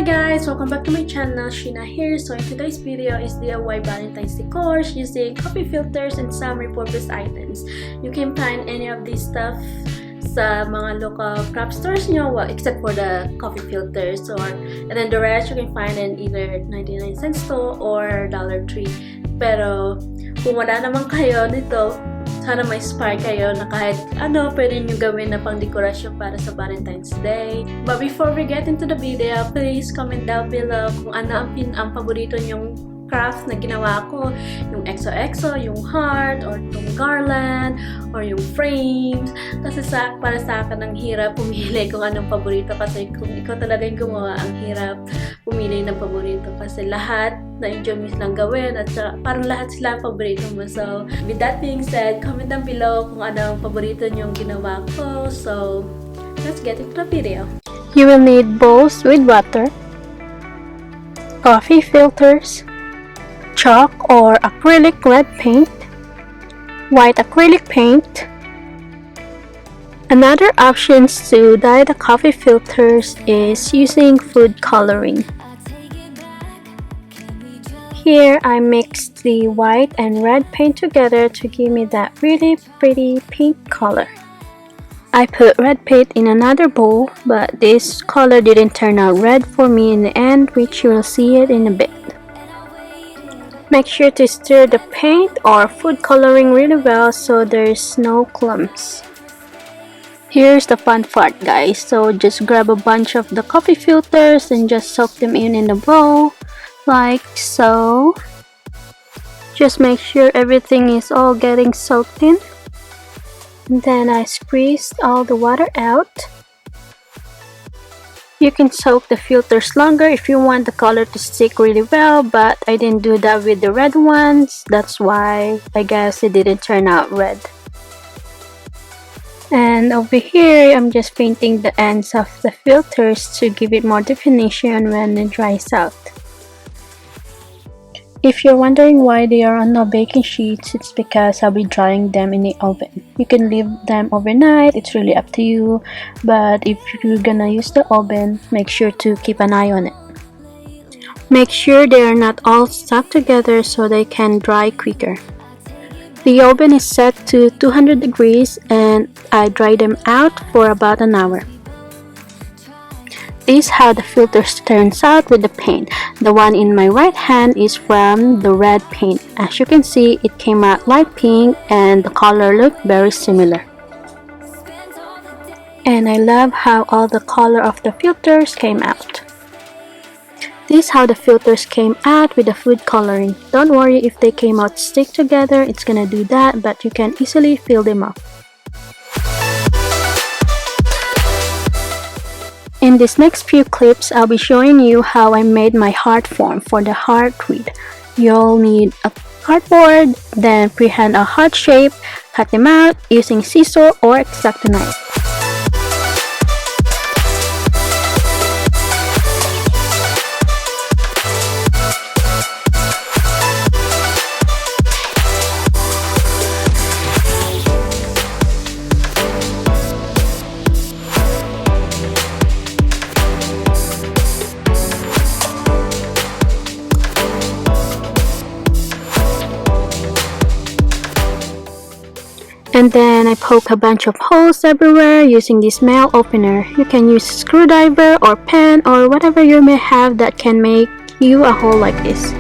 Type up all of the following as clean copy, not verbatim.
guys! Welcome back to my channel, Sheena here. So in today's video is DIY Valentine's decors using coffee filters and some repurposed items. You can find any of these stuff sa mga local craft stores nyo, well, except for the coffee filters, and then the rest you can find in either 99 cents store or $3. Pero kung wala naman kayo nito, sana may spark kayo na kahit ano pwede nyo gawin na pang dekorasyon para sa Valentine's Day. But before we get into the video, please comment down below kung ano ang paborito nyong craft na ginawa ko. Yung XOXO, yung heart, or yung garland, or yung frames. Kasi para sa akin, ang hirap pumili kung anong paborito. Kasi kung ikaw talaga yung gumawa, ang hirap pumili ng paborito. Kasi lahat na-enjoy mo silang gawin at parang lahat sila ang paborito mo. So, with that being said, comment down below kung anong paborito nyong ginawa ko. So, let's get into the video. You will need bowls with water, coffee filters, chalk or acrylic red paint, white acrylic paint. Another option to dye the coffee filters is using food coloring. Here I mixed the white and red paint together to give me that really pretty pink color. I put red paint in another bowl, but this color didn't turn out red for me in the end, which you will see it in a bit. Make sure to stir the paint or food coloring really well so there's no clumps. Here's the fun part, guys. So just grab a bunch of the coffee filters and just soak them in the bowl, like so. Just make sure everything is all getting soaked in. And then I squeezed all the water out. You can soak the filters longer if you want the color to stick really well, but I didn't do that with the red ones. That's why I guess it didn't turn out red. And over here, I'm just painting the ends of the filters to give it more definition when it dries out. If you're wondering why they are on no baking sheets, it's because I'll be drying them in the oven. You can leave them overnight, it's really up to you, but if you're gonna use the oven, make sure to keep an eye on it. Make sure they are not all stuck together so they can dry quicker. The oven is set to 200 degrees and I dry them out for about an hour. This is how the filters turns out with the paint. The one in my right hand is from the red paint. As you can see, it came out light pink and the color looked very similar. And I love how all the color of the filters came out. This is how the filters came out with the food coloring. Don't worry if they came out stick together, it's gonna do that, but you can easily fill them up. In these next few clips, I'll be showing you how I made my heart form for the heart wreath. You'll need a cardboard, then freehand a heart shape, cut them out using scissors or X-Acto knife. And then I poke a bunch of holes everywhere using this nail opener. You can use a screwdriver or pen or whatever you may have that can make you a hole like this.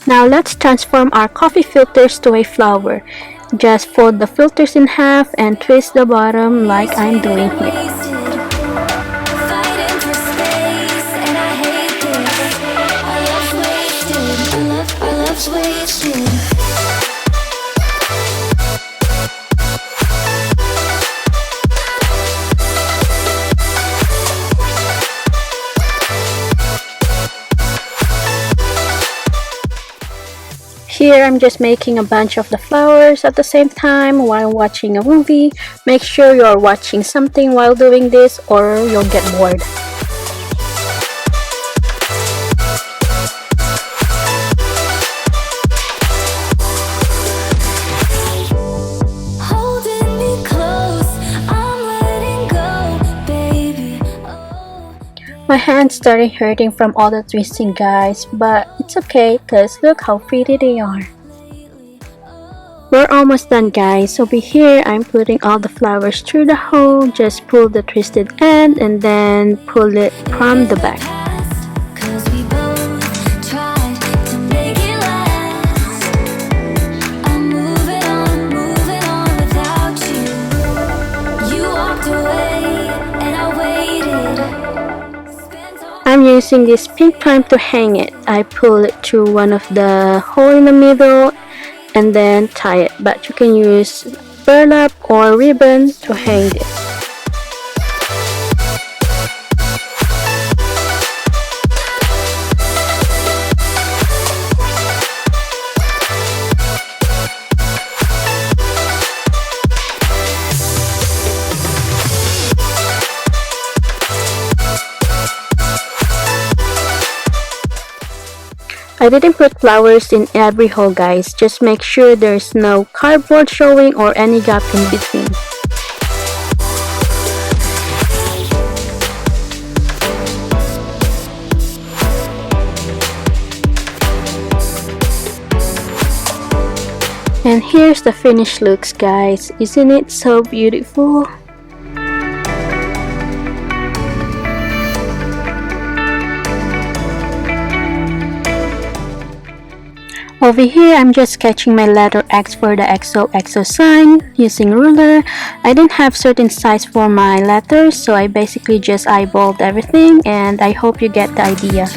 Now let's transform our coffee filters to a flower. Just fold the filters in half and twist the bottom like I'm doing here. here, I'm just making a bunch of the flowers at the same time while watching a movie. Make sure you're watching something while doing this or you'll get bored. My hands started hurting from all the twisting, guys, but it's okay because look how pretty they are. We're almost done, guys. Over here, I'm putting all the flowers through the hole. Just pull the twisted end and then pull it from the back. I'm using this pink twine to hang it. I pull it through one of the hole in the middle and then tie it, but you can use burlap or ribbon to hang it. I didn't put flowers in every hole, guys. Just make sure there's no cardboard showing or any gap in between. And here's the finished looks, guys. Isn't it so beautiful? Over here, I'm just sketching my letter X for the XOXO sign using ruler. I didn't have certain size for my letters, so I basically just eyeballed everything, and I hope you get the idea.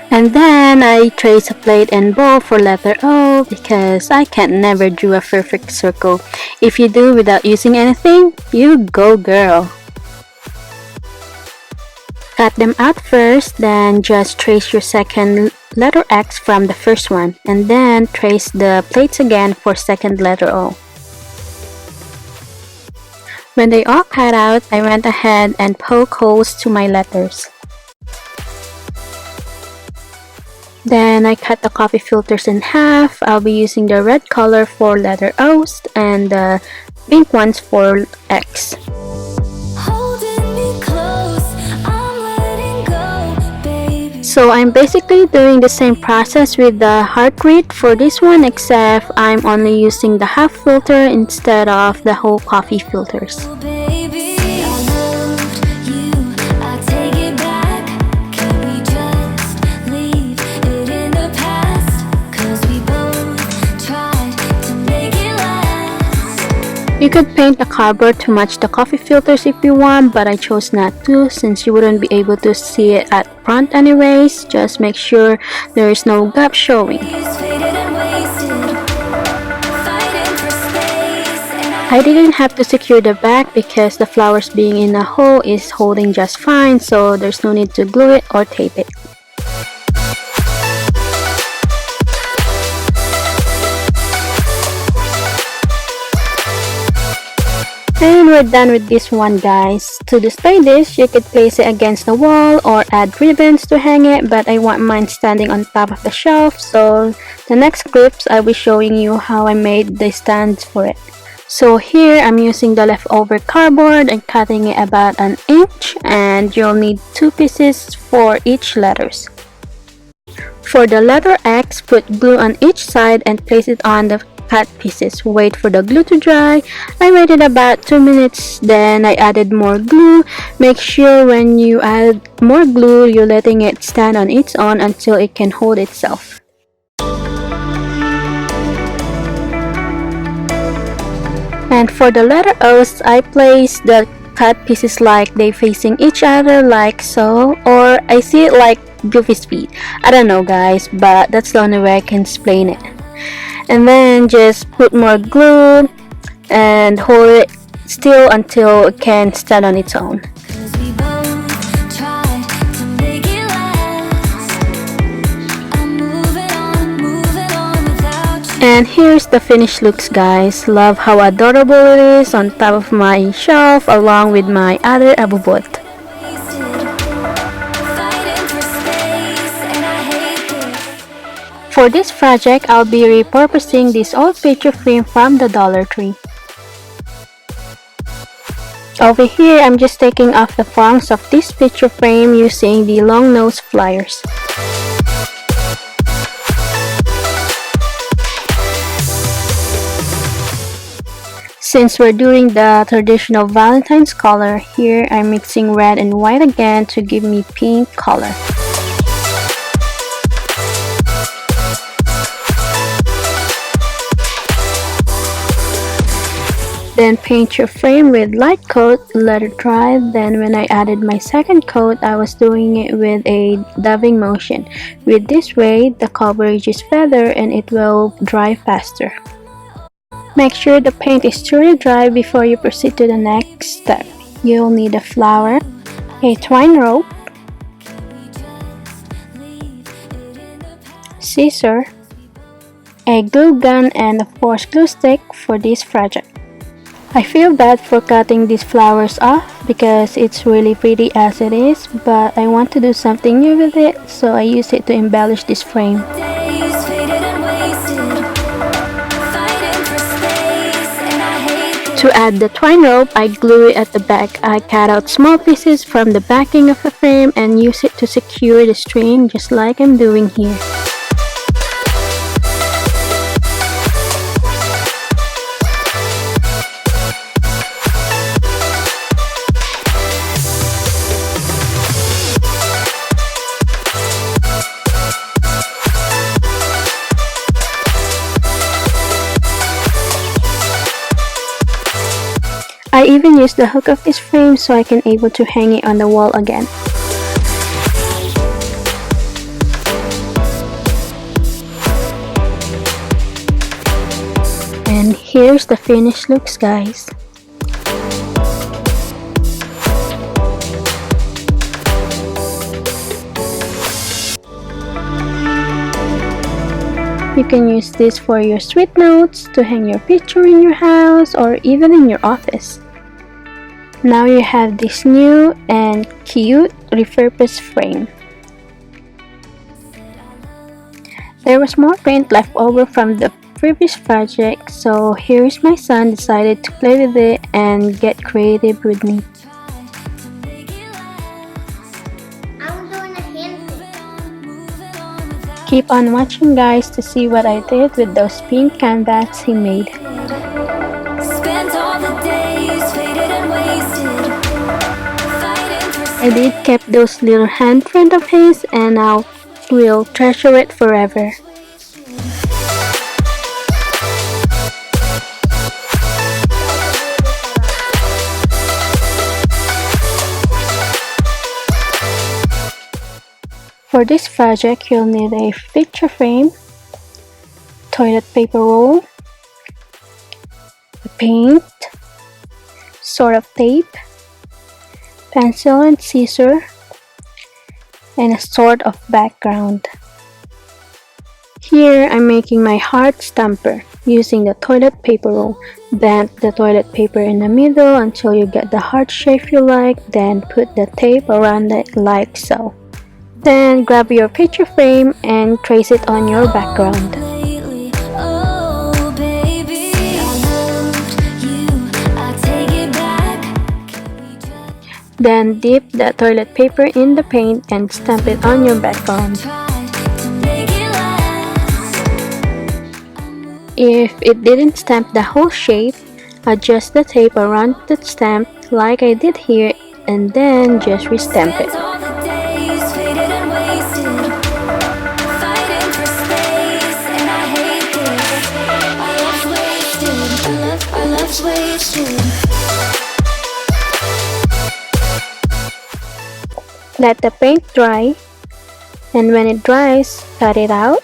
And then I trace a plate and bowl for letter O because I can never do a perfect circle. If you do without using anything, you go girl. Cut them out first, then just trace your second letter X from the first one, and then trace the plates again for second letter O. When they all cut out, I went ahead and poke holes to my letters. Then I cut the coffee filters in half. I'll be using the red color for letter O's and the pink ones for X. So I'm basically doing the same process with the heart wreath for this one, except I'm only using the half filter instead of the whole coffee filters. You could paint the cardboard to match the coffee filters if you want, but I chose not to since you wouldn't be able to see it at front anyways. Just make sure there is no gap showing. I didn't have to secure the back because the flowers being in a hole is holding just fine, so there's no need to glue it or tape it. And we're done with this one, guys. To display this, you could place it against the wall or add ribbons to hang it, but I want mine standing on top of the shelf, so the next clips I'll be showing you how I made the stands for it. So here I'm using the leftover cardboard and cutting it about an inch, and you'll need 2 pieces for each letters. For the letter X, put glue on each side and place it on the cut pieces. Wait for the glue to dry. I waited about 2 minutes, then I added more glue. Make sure when you add more glue, you're letting it stand on its own until it can hold itself. And for the letter O's, I placed the cut pieces like they facing each other like so, or I see it like goofy speed. I don't know guys, but that's the only way I can explain it. And then just put more glue and hold it still until it can stand on its own. And here's the finished looks guys. Love how adorable it is on top of my shelf along with my other abubot. For this project, I'll be repurposing this old picture frame from the Dollar Tree. Over here, I'm just taking off the prongs of this picture frame using the long nose pliers. Since we're doing the traditional Valentine's color, here I'm mixing red and white again to give me pink color. Then paint your frame with light coat, let it dry. Then when I added my second coat, I was doing it with a dabbing motion. With this way, the coverage is better and it will dry faster. Make sure the paint is truly dry before you proceed to the next step. You'll need a flower, a twine rope, scissor, a glue gun, and of course glue stick for this project. I feel bad for cutting these flowers off because it's really pretty as it is, but I want to do something new with it, so I use it to embellish this frame. To add the twine rope, I glue it at the back. I cut out small pieces from the backing of the frame and use it to secure the string just like I'm doing here. I even used the hook of this frame so I can able to hang it on the wall again. And here's the finished looks guys. You can use this for your sweet notes, to hang your picture in your house, or even in your office. Now you have this new and cute repurposed frame. There was more paint left over from the previous project, so here's my son decided to play with it and get creative with me. Keep on watching guys to see what I did with those pink canvas he made. I did keep those little handprint of his and I will treasure it forever. For this project, you'll need a picture frame, toilet paper roll, a paint, sort of tape, pencil and scissor, and a sort of background. Here, I'm making my heart stamper using the toilet paper roll. Bend the toilet paper in the middle until you get the heart shape you like, then put the tape around it like so. Then grab your picture frame and trace it on your background. Then dip the toilet paper in the paint and stamp it on your background. If it didn't stamp the whole shape, adjust the tape around the stamp like I did here and then just restamp it. Let the paint dry. And when it dries, cut it out.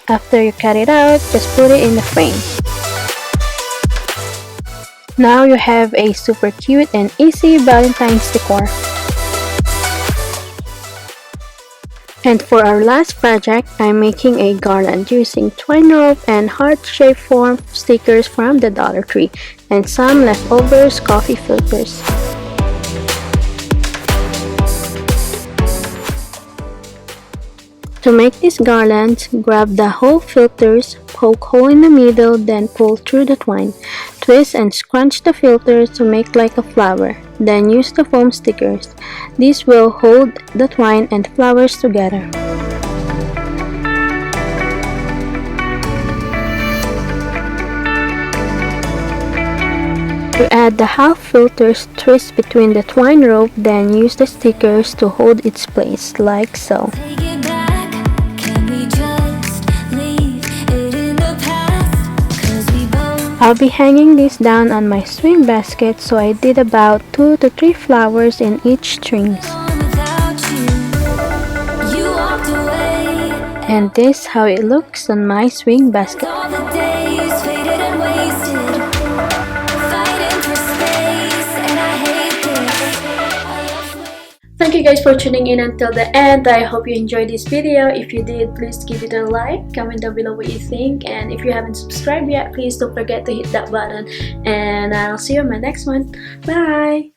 After you cut it out, just put it in the frame. Now you have a super cute and easy Valentine's decor. And for our last project, I'm making a garland using twine rope and heart-shaped form stickers from the Dollar Tree and some leftovers coffee filters. To make these garlands, grab the whole filters, poke hole in the middle, then pull through the twine. Twist and scrunch the filters to make like a flower. Then use the foam stickers. These will hold the twine and flowers together. To add the half filters, twist between the twine rope, then use the stickers to hold its place, like so. I'll be hanging this down on my swing basket, so I did about 2 to 3 flowers in each strings. And this how it looks on my swing basket. Thank you guys for tuning in until the end. I hope you enjoyed this video. If you did, please give it a like, comment down below what you think, and if you haven't subscribed yet, please don't forget to hit that button, and I'll see you in my next one. Bye!